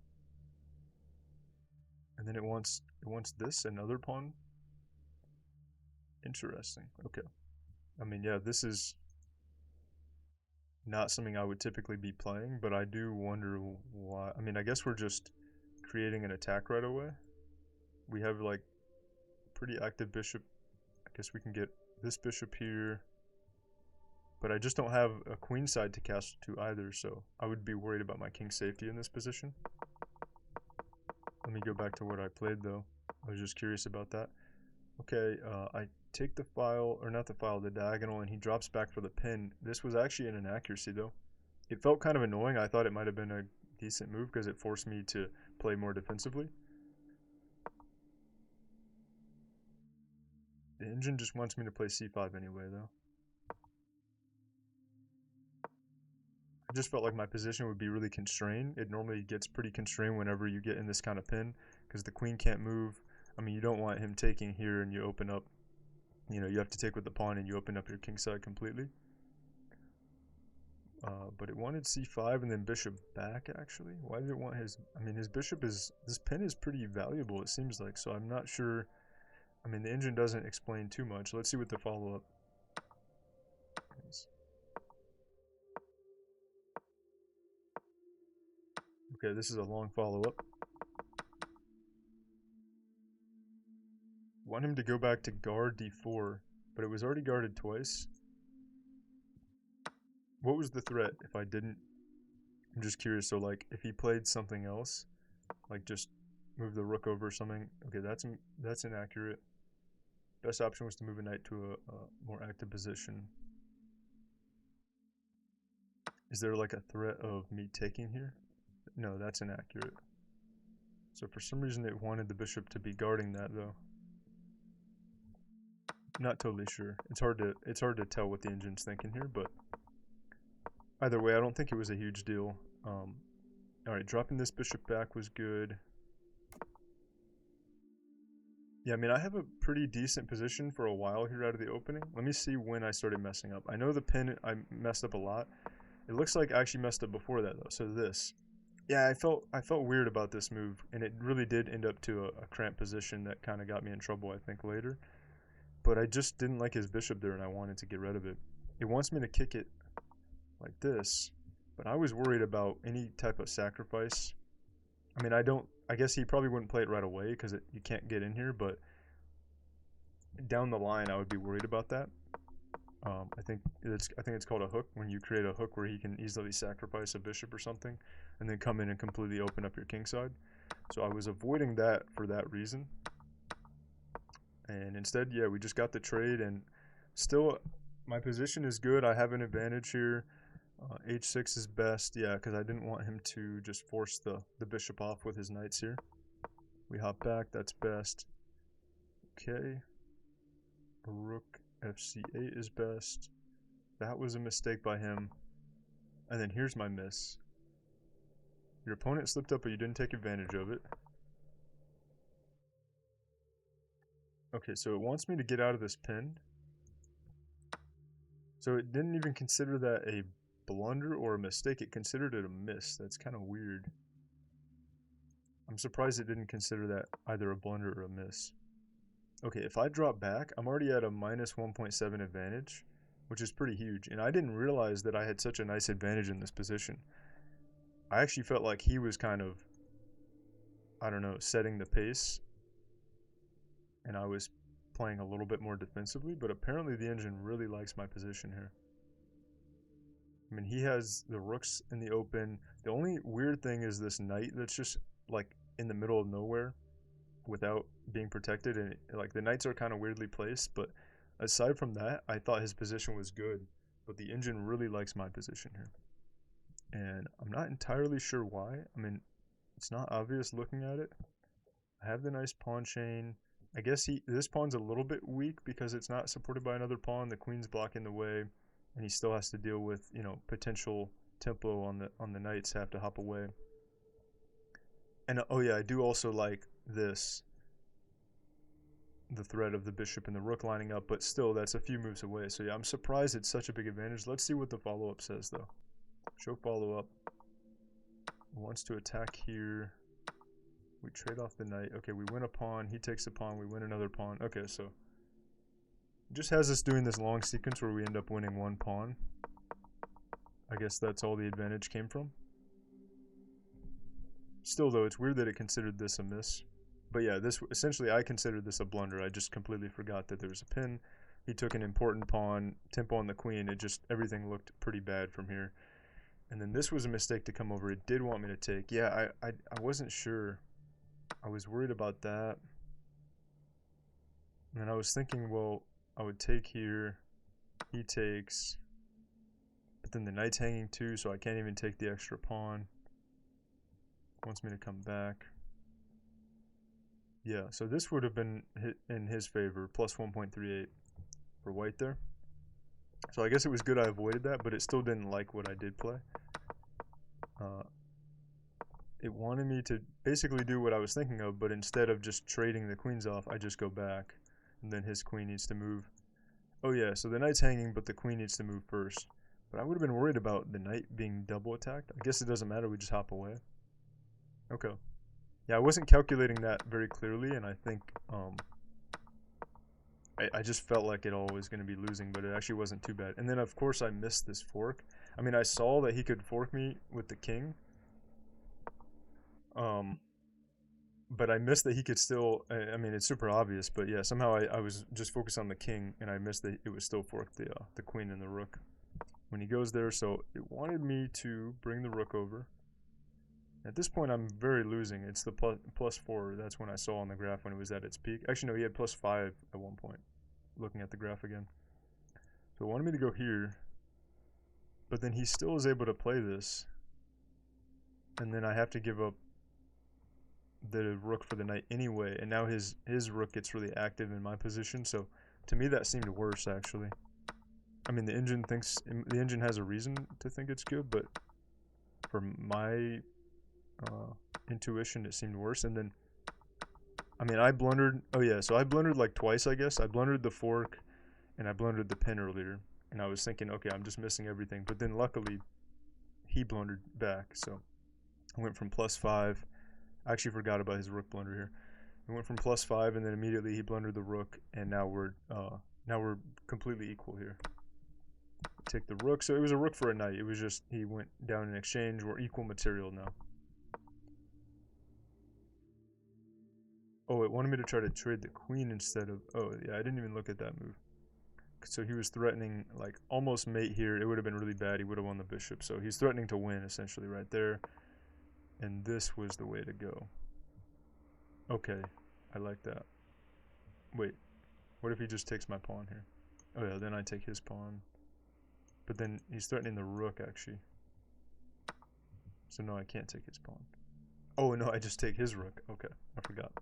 then it wants this, another pawn. Interesting. Okay. I mean, yeah, this is not something I would typically be playing, but I do wonder why. I mean, I guess we're just creating an attack right away. We have like pretty active bishop. I guess we can get this bishop here, but I just don't have a queen side to castle to either, so I would be worried about my king safety in this position. Let me go back to what I played though. I was just curious about that. Okay, I take the file, or not the file, the diagonal, and he drops back for the pin. This was actually an inaccuracy though. It felt kind of annoying. I thought it might have been a decent move because it forced me to play more defensively. The engine just wants me to play c5 anyway though. I just felt like my position would be really constrained. It normally gets pretty constrained whenever you get in this kind of pin because the queen can't move. I mean, you don't want him taking here and you open up, you know, you have to take with the pawn and you open up your king side completely. But it wanted c5 and then bishop back actually. Why did it want his, I mean, his bishop is, this pin is pretty valuable it seems like, so I'm not sure. I mean, the engine doesn't explain too much. Let's see what the follow-up is. Okay, this is a long follow-up. Want him to go back to guard d4, but it was already guarded twice. What was the threat if I didn't? I'm just curious. So like, if he played something else, like just move the rook over or something. Okay, that's inaccurate. Best option was to move a knight to a more active position. Is there like a threat of me taking here? No, that's inaccurate. So for some reason it wanted the bishop to be guarding that though. Not totally sure. It's hard to tell what the engine's thinking here, but either way, I don't think it was a huge deal. Alright, dropping this bishop back was good. Yeah, I mean, I have a pretty decent position for a while here out of the opening. Let me see when I started messing up. I know the pin, I messed up a lot. It looks like I actually messed up before that, though. So this. Yeah, I felt weird about this move, and it really did end up to a cramped position that kind of got me in trouble, I think, later. But I just didn't like his bishop there, and I wanted to get rid of it. It wants me to kick it like this, but I was worried about any type of sacrifice. I mean, I guess he probably wouldn't play it right away because you can't get in here, but down the line I would be worried about that. I think it's called a hook, when you create a hook where he can easily sacrifice a bishop or something and then come in and completely open up your king side. So I was avoiding that for that reason. And instead, yeah, we just got the trade, and still my position is good. I have an advantage here. H6 is best, yeah, because I didn't want him to just force the bishop off with his knights here. We hop back, that's best. Okay. Rook fc8 is best. That was a mistake by him. And then here's my miss. Your opponent slipped up, but you didn't take advantage of it. Okay, so it wants me to get out of this pin. So it didn't even consider that a blunder or a mistake. It considered it a miss. That's kind of weird. I'm surprised it didn't consider that either a blunder or a miss. Okay, if I drop back, I'm already at a minus 1.7 advantage, which is pretty huge. And I didn't realize that I had such a nice advantage in this position. I actually felt like he was kind of, I don't know, setting the pace. and I was playing a little bit more defensively, but apparently the engine really likes my position here. I mean, he has the rooks in the open. The only weird thing is this knight that's just like in the middle of nowhere without being protected, and like the knights are kind of weirdly placed, but aside from that, I thought his position was good, but the engine really likes my position here. And I'm not entirely sure why. I mean, it's not obvious looking at it. I have the nice pawn chain. I guess this pawn's a little bit weak because it's not supported by another pawn. The queen's blocking the way, and he still has to deal with, you know, potential tempo on the knights have to hop away. And oh yeah, I do also like this, the threat of the bishop and the rook lining up, but still that's a few moves away. So yeah, I'm surprised it's such a big advantage. Let's see what the follow-up says though. Show follow-up. Wants to attack here. We trade off the knight. Okay, we win a pawn. He takes a pawn. We win another pawn. Okay, so just has us doing this long sequence where we end up winning one pawn. I guess that's all the advantage came from. Still, though, it's weird that it considered this a miss. But yeah, this essentially I considered this a blunder. I just completely forgot that there was a pin. He took an important pawn, tempo on the queen. It just, everything looked pretty bad from here. And then this was a mistake to come over. It did want me to take. Yeah, I wasn't sure. I was worried about that. And I was thinking, well, I would take here. He takes. But then the knight's hanging too, so I can't even take the extra pawn. Wants me to come back. Yeah, so this would have been in his favor, plus 1.38 for white there. So I guess it was good I avoided that, but it still didn't like what I did play. It wanted me to basically do what I was thinking of, but instead of just trading the queens off, I just go back. And then his queen needs to move. Oh yeah, so the knight's hanging, but the queen needs to move first. But I would have been worried about the knight being double attacked. I guess it doesn't matter, we just hop away. Okay. Yeah, I wasn't calculating that very clearly, and I think I just felt like it all was going to be losing, but it actually wasn't too bad. And then, of course, I missed this fork. I mean, I saw that he could fork me with the king. But I missed that he could still, I mean, it's super obvious, but yeah, somehow I was just focused on the king, and I missed that it was still forked the queen and the rook when he goes there, so it wanted me to bring the rook over. At this point, I'm very losing. It's the plus 4. That's when I saw on the graph when it was at its peak. Actually, no, he had plus 5 at one point, looking at the graph again. So it wanted me to go here, but then he still is able to play this, and then I have to give up the rook for the knight anyway, and now his rook gets really active in my position, so to me that seemed worse, actually. I mean, the engine has a reason to think it's good, but for my intuition, it seemed worse. And then, I mean, I blundered. Oh yeah, so I blundered like twice, I guess. I blundered the fork, and I blundered the pin earlier. And I was thinking, okay, I'm just missing everything. But then luckily, he blundered back. So I went from plus 5. I actually forgot about his rook blunder here. I went from plus 5, and then immediately he blundered the rook, and now we're completely equal here. Take the rook. So it was a rook for a knight. It was just he went down in exchange. We're equal material now. Oh, it wanted me to try to trade the queen instead of... Oh, yeah, I didn't even look at that move. So he was threatening, like, almost mate here. It would have been really bad. He would have won the bishop. So he's threatening to win, essentially, right there. And this was the way to go. Okay, I like that. Wait, what if he just takes my pawn here? Oh, yeah, then I take his pawn. But then he's threatening the rook, actually. So no, I can't take his pawn. Oh, no, I just take his rook. Okay, I forgot.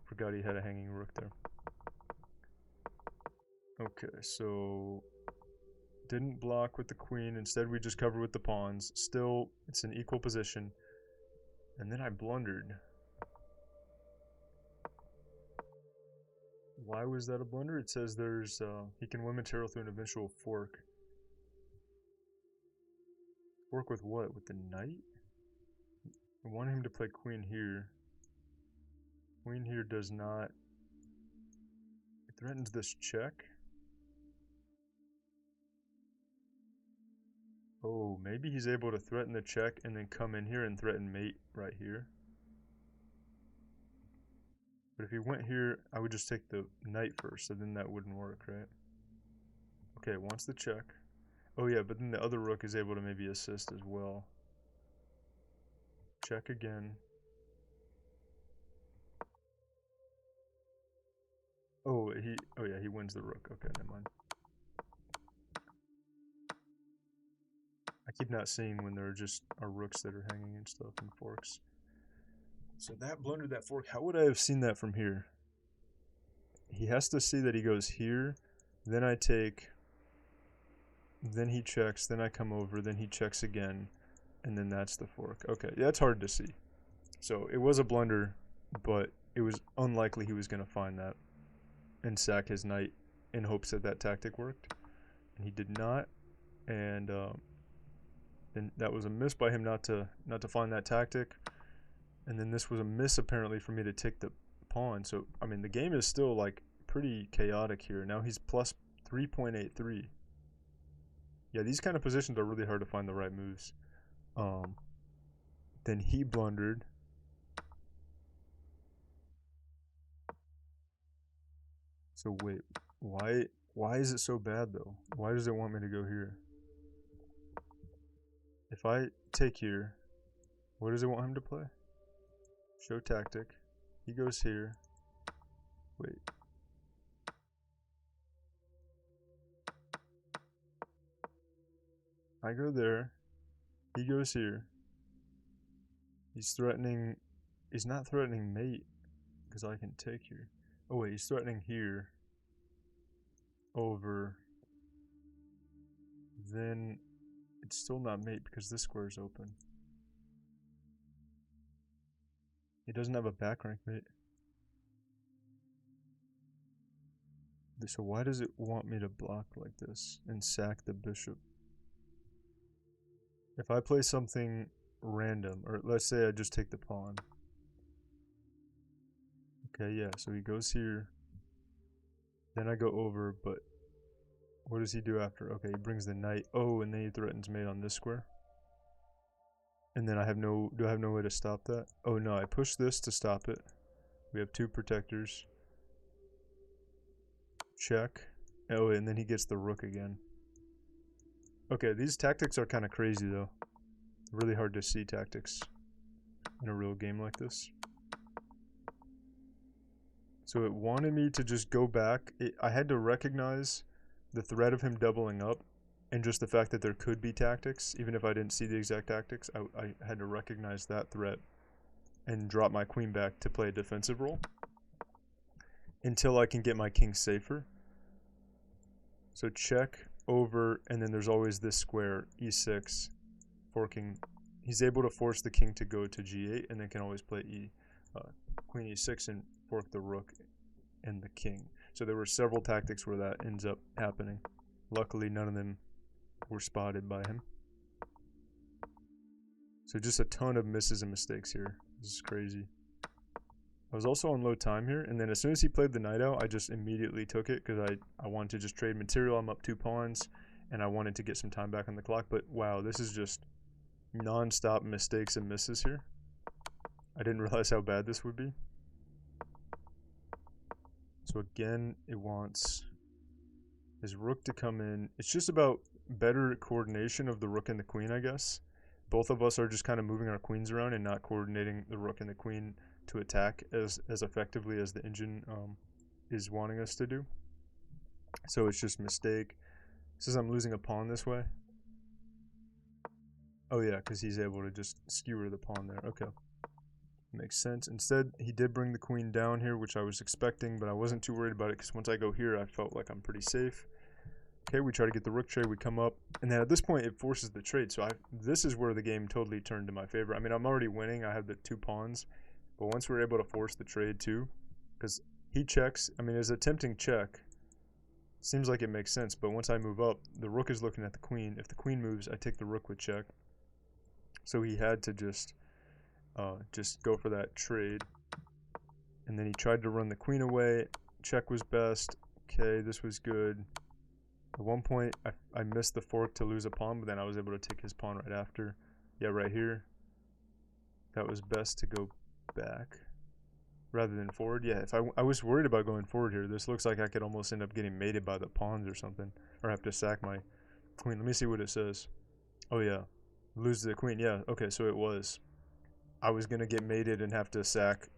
Forgot he had a hanging rook there. Okay, so didn't block with the queen. Instead, we just cover with the pawns. Still, it's an equal position. And then I blundered. Why was that a blunder? It says there's he can win material through an eventual fork. Fork with what? With the knight? I want him to play queen here. Queen here does not. It threatens this check. Oh, maybe he's able to threaten the check and then come in here and threaten mate right here. But if he went here, I would just take the knight first, so then that wouldn't work, right? Okay, wants the check. Oh yeah, but then the other rook is able to maybe assist as well. Check again. Oh, yeah, he wins the rook. Okay, never mind. I keep not seeing when there are rooks that are hanging and stuff and forks. So that blundered that fork. How would I have seen that from here? He has to see that he goes here, then I take, then he checks, then I come over, then he checks again, and then that's the fork. Okay, that's hard to see. So it was a blunder, but it was unlikely he was going to find that and sack his knight in hopes that that tactic worked. And he did not, and that was a miss by him not to find that tactic. And then this was a miss apparently for me to take the pawn. So I mean the game is still like pretty chaotic here. Now he's plus 3.83. Yeah, these kind of positions are really hard to find the right moves. Then he blundered. So wait, why is it so bad though? Why does it want me to go here? If I take here, what does it want him to play? Show tactic. He goes here. Wait. I go there. He goes here. He's threatening. He's not threatening mate because I can take here. Oh wait, he's threatening here. Over. Then it's still not mate because this square is open. He doesn't have a back rank mate. So why does it want me to block like this and sack the bishop? If I play something random, or let's say I just take the pawn. Okay, yeah, so he goes here. Then I go over, but what does he do after? Okay, he brings the knight. Oh, and then he threatens mate on this square. And then I have no way to stop that? Oh no, I push this to stop it. We have two protectors. Check. Oh, and then he gets the rook again. Okay, these tactics are kind of crazy though. Really hard to see tactics in a real game like this. So it wanted me to just go back. I had to recognize the threat of him doubling up and just the fact that there could be tactics. Even if I didn't see the exact tactics, I had to recognize that threat and drop my queen back to play a defensive role until I can get my king safer. So check, over, and then there's always this square, e6, forking. He's able to force the king to go to g8 and then can always play queen e6 and fork the rook and the king. So there were several tactics where that ends up happening. Luckily, none of them were spotted by him. So just a ton of misses and mistakes here. This is crazy. I was also on low time here, and then as soon as he played the knight out, I just immediately took it because I wanted to just trade material. I'm up 2 pawns, and I wanted to get some time back on the clock. But wow, this is just non-stop mistakes and misses here. I didn't realize how bad this would be. So again, it wants his rook to come in. It's just about better coordination of the rook and the queen, I guess. Both of us are just kind of moving our queens around and not coordinating the rook and the queen to attack as effectively as the engine is wanting us to do. So it's just mistake. It says I'm losing a pawn this way. Oh yeah, because he's able to just skewer the pawn there. Okay. Makes sense. Instead, he did bring the queen down here, which I was expecting, but I wasn't too worried about it because once I go here, I felt like I'm pretty safe. Okay, we try to get the rook trade, we come up, and then at this point, it forces the trade. So this is where the game totally turned to my favor. I mean, I'm already winning. I have the 2 pawns, but once we're able to force the trade too, because he checks, I mean, it's a tempting check. Seems like it makes sense, but once I move up, the rook is looking at the queen. If the queen moves, I take the rook with check. So he had to just go for that trade. And then he tried to run the queen away. Check was best. Okay, this was good. At one point, I missed the fork to lose a pawn, but then I was able to take his pawn right after. Yeah, right here. That was best to go back. rather than forward. Yeah, if I was worried about going forward here. This looks like I could almost end up getting mated by the pawns or something, or have to sack my queen. Let me see what it says. Oh yeah, lose the queen. Yeah, okay, so it was. I was gonna get mated and have to sack.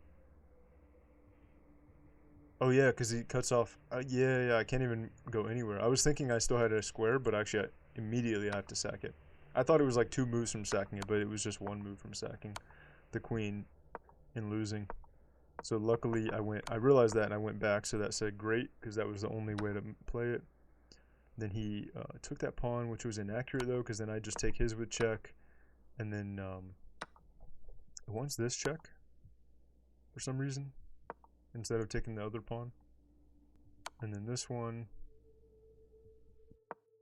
Oh yeah, because he cuts off. Yeah, I can't even go anywhere. I was thinking I still had a square, but actually, immediately I have to sack it. I thought it was like 2 moves from sacking it, but it was just 1 move from sacking the queen and losing. So luckily, I realized that and I went back. So that said great because that was the only way to play it. Then he took that pawn, which was inaccurate though, because then I just take his with check, and then it wants this check for some reason instead of taking the other pawn. And then this one.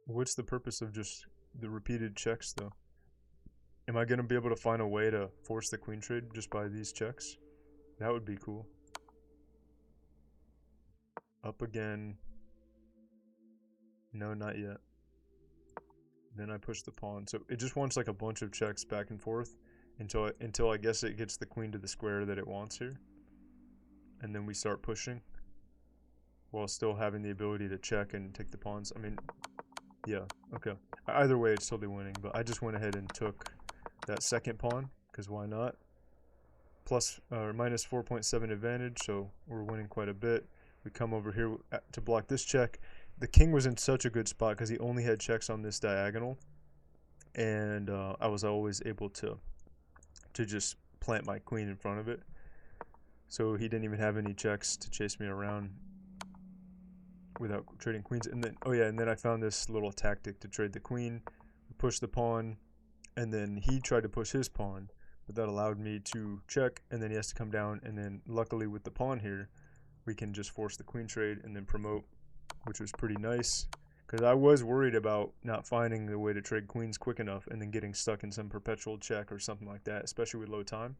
What's the purpose of just the repeated checks though? Am I gonna be able to find a way to force the queen trade just by these checks? That would be cool. Up again. No, not yet. Then I push the pawn. So it just wants like a bunch of checks back and forth until I guess it gets the queen to the square that it wants here. And then we start pushing while still having the ability to check and take the pawns. I mean, yeah, okay. Either way, it's totally winning, but I just went ahead and took that second pawn, because why not? Plus or minus 4.7 advantage, so we're winning quite a bit. We come over here to block this check. The king was in such a good spot because he only had checks on this diagonal, and I was always able to just plant my queen in front of it. So he didn't even have any checks to chase me around without trading queens. And then, oh yeah, and then I found this little tactic to trade the queen, push the pawn, and then he tried to push his pawn, but that allowed me to check, and then he has to come down, and then luckily with the pawn here, we can just force the queen trade and then promote, which was pretty nice. Because I was worried about not finding the way to trade queens quick enough and then getting stuck in some perpetual check or something like that, especially with low time.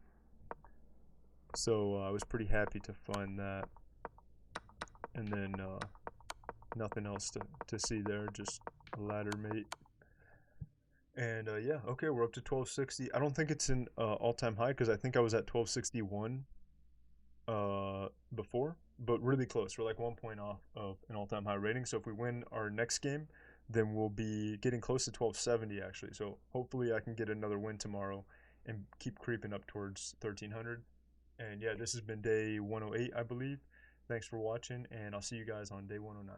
So I was pretty happy to find that. And then nothing else to see there, just a ladder mate. And yeah, okay, we're up to 1260. I don't think it's an all-time high because I think I was at 1261 before, but really close. We're like 1 point off of an all-time high rating. So if we win our next game, then we'll be getting close to 1270 actually. So hopefully I can get another win tomorrow and keep creeping up towards 1300. And yeah, this has been day 108, I believe. Thanks for watching, and I'll see you guys on day 109.